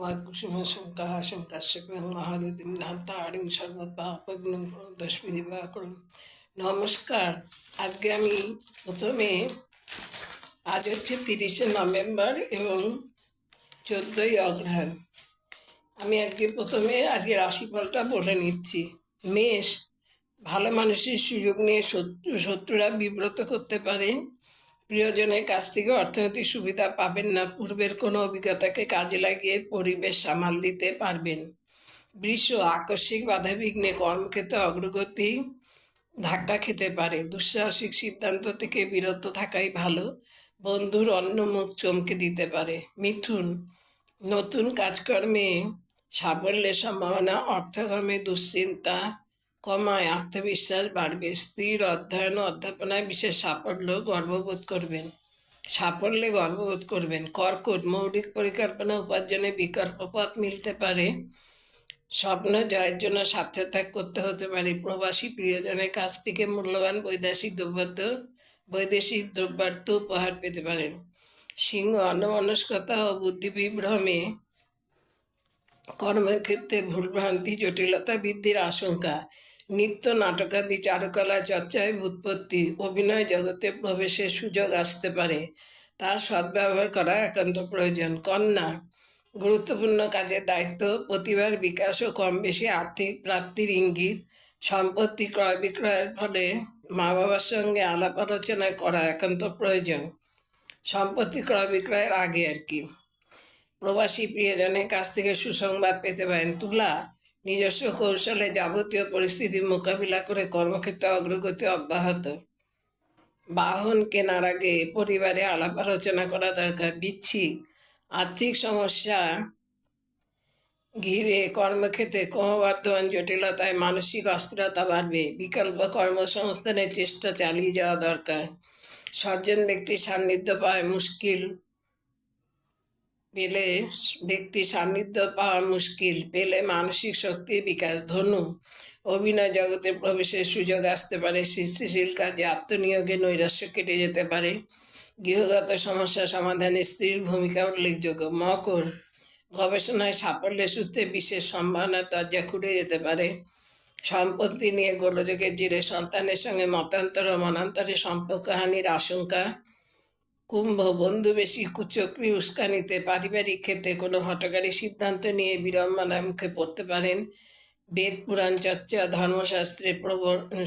वाग्कुसुमसङ्काशं कश्यपं महादतिं ধাত্তারিং সর্বপাপগ্নং দশবিধিবাকরম। নমস্কার। আজকে আমি প্রথমে আজ হচ্ছে 30শে নভেম্বর এবং 14ই অগ্রহায়ণ। আমি প্রথমে আজকে রাশিফলটা বলে নিচ্ছি। মেষ, ভালো মানুষের সুযোগ নিয়ে শত্রুরা বিব্রত করতে পারে। প্রিয়জনের কাছ থেকে অর্থনৈতিক সুবিধা পাবেন না। পূর্বের কোনো অভিজ্ঞতাকে কাজে লাগিয়ে পরিবেশ সামাল দিতে পারবেন। বৃষ, আকস্মিক বাধাবিঘ্নে কর্মক্ষেত্রে অগ্রগতি ধাক্কা খেতে পারে। দুঃসাহসিক সিদ্ধান্ত থেকে বিরত থাকাই ভালো। বন্ধুর অন্য মুখ চমকে দিতে পারে। মিথুন, নতুন কাজকর্মে সাফল্যের সম্ভাবনা। অর্থকর্মে দুশ্চিন্তা কমায় আত্মবিশ্বাস বাড়বে। স্ত্রীর অধ্যয়ন ও অধ্যাপনায় বিশেষ সাফল্যে গর্ববোধ করবেন। কর্কট, মৌলিক পরিকল্পনা উপার্জনে বিকল্প পথ মিলতে পারে। স্বপ্ন জয়ের জন্য স্বার্থত্যাগ করতে হতে পারে। প্রবাসী, প্রিয়জনের কাছ থেকে মূল্যবান বৈদেশিক দ্রব্যার্থ উপহার পেতে পারেন। সিংহ, অন্যমনস্কতা ও বুদ্ধিবিভ্রমে কর্মক্ষেত্রে ভুলভ্রান্তি জটিলতা বৃদ্ধির আশঙ্কা। নৃত্য, নাটকাদি, চারুকলা চর্চায় ব্যুৎপত্তি, অভিনয় জগতে প্রবেশের সুযোগ আসতে পারে। তার সদ্ব্যবহার করা একান্ত প্রয়োজন। কন্যা, গুরুত্বপূর্ণ কাজের দায়িত্ব, প্রতিভার বিকাশ ও কম বেশি আর্থিক প্রাপ্তির ইঙ্গিত। সম্পত্তি ক্রয় বিক্রয়ের ফলে মা বাবার সঙ্গে আলাপ আলোচনা করা একান্ত প্রয়োজন। সম্পত্তি ক্রয় বিক্রয়ের আগে প্রবাসী প্রিয়জনের কাছ থেকে সুসংবাদ পেতে পারেন। তুলা, নিজস্ব কৌশলে যাবতীয় পরিস্থিতির মোকাবিলা করে কর্মক্ষেত্রে অগ্রগতি অব্যাহত। বাহন কেনার আগে পরিবারে আলাপ আলোচনা করা দরকার। বৃশ্চিক, আর্থিক সমস্যা ঘিরে কর্মক্ষেত্রে ক্রমবর্ধমান জটিলতায় মানসিক অস্থিরতা বাড়বে। বিকল্প কর্মসংস্থানের চেষ্টা চালিয়ে যাওয়া দরকার। সজ্জন ব্যক্তির সান্নিধ্য পাওয়া মুশকিল পেলে মানসিক শক্তির বিকাশ। ধনু, অভিনয় জগতে প্রবেশের সুযোগ আসতে পারে। সৃষ্টিশীল কাজে আত্মনিয়োগে নৈরাশ্য কেটে যেতে পারে। গৃহগত সমস্যা সমাধানে স্ত্রীর ভূমিকা উল্লেখযোগ্য। মকর, গবেষণায় সাফল্যের সূত্রে বিশেষ সম্ভাবনার দরজা খুলে যেতে পারে। সম্পত্তি নিয়ে গোলযোগের জেরে সন্তানের সঙ্গে মতান্তর ও মনান্তরে সম্পর্কহানির আশঙ্কা। কুম্ভ, বন্ধু বেশি কুচক্রি উস্কানিতে পারিবারিক ক্ষেত্রে কোনো হঠকারী সিদ্ধান্ত নিয়ে বিড়ম্বনার মুখে পড়তে পারেন। বেদ পুরাণ চর্চা, ধর্মশাস্ত্রে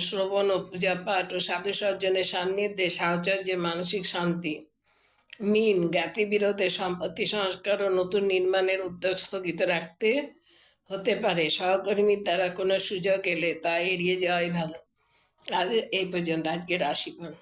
শ্রবণ ও পূজা পাঠ ও সাধু সজ্জনের সান্নিধ্যে সাহচর্যে মানসিক শান্তি। মীন, জ্ঞাতি বিরোধে সম্পত্তি সংস্কার ও নতুন নির্মাণের উদ্যোগ স্থগিত রাখতে হতে পারে। সহকর্মীর দ্বারা কোনো সুযোগ এলে তা এড়িয়ে যাওয়াই ভালো। আজ এই পর্যন্ত আজকের রাশিফল।